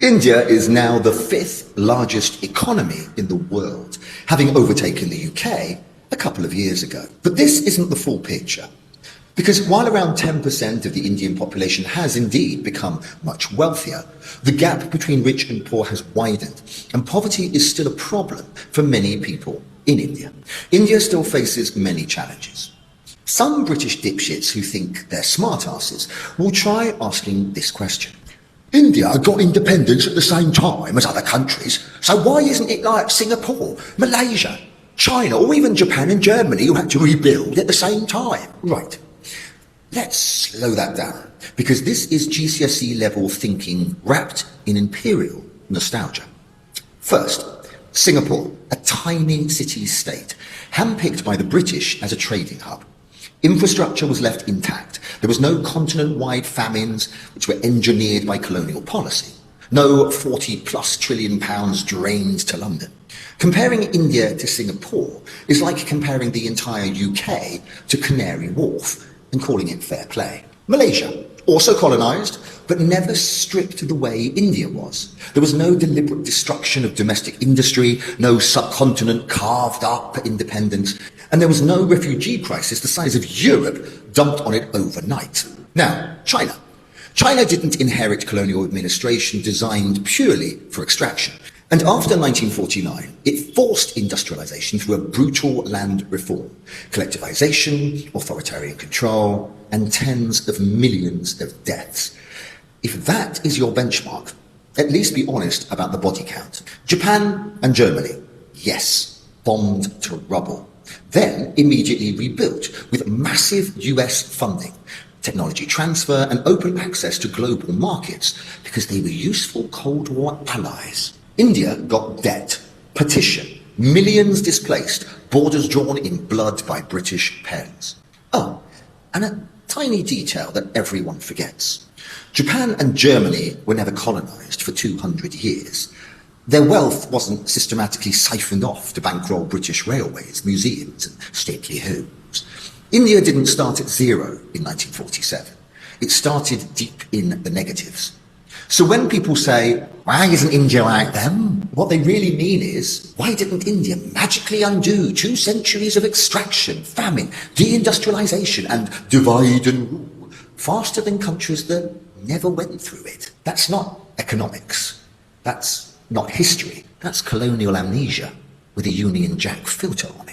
India is now the fifth largest economy in the world, having overtaken the UK a couple of years ago. But this isn't the full picture. Because while around 10% of the Indian population has indeed become much wealthier, the gap between rich and poor has widened, and poverty is still a problem for many people in India. India still faces many challenges. Some British dipshits who think they're smartasses will try asking this question. India got independence at the same time as other countries, so why isn't it like Singapore, Malaysia, China, or even Japan and Germany who had to rebuild at the same time? Right. Let's slow that down, because this is GCSE level thinking wrapped in imperial nostalgia. First, Singapore, a tiny city-state, handpicked by the British as a trading hub. Infrastructure was left intact. There was no continent-wide famines, which were engineered by colonial policy. No 40-plus trillion pounds drained to London. Comparing India to Singapore is like comparing the entire UK to Canary Wharf and calling it fair play. Malaysia, also colonised, but never stripped the way India was. There was no deliberate destruction of domestic industry, no subcontinent carved up for independence, and there was no refugee crisis the size of Europe dumped on it overnight. Now, China. China didn't inherit colonial administration designed purely for extraction. And after 1949, it forced industrialization through a brutal land reform, collectivization, authoritarian control, and tens of millions of deaths. If that is your benchmark, at least be honest about the body count. Japan and Germany, yes, bombed to rubble. Then immediately rebuilt with massive US funding, technology transfer, and open access to global markets because they were useful Cold War allies. India got debt, partition, millions displaced, borders drawn in blood by British pens. Oh, and a tiny detail that everyone forgets. Japan and Germany were never colonized for 200 years. Their wealth wasn't systematically siphoned off to bankroll British railways, museums, and stately homes. India didn't start at zero in 1947. It started deep in the negatives. So when people say, why isn't India like them? What they really mean is, why didn't India magically undo 2 centuries of extraction, famine, deindustrialisation, and divide and rule faster than countries that never went through it? That's not economics. That's not history. That's colonial amnesia with a Union Jack filter on it.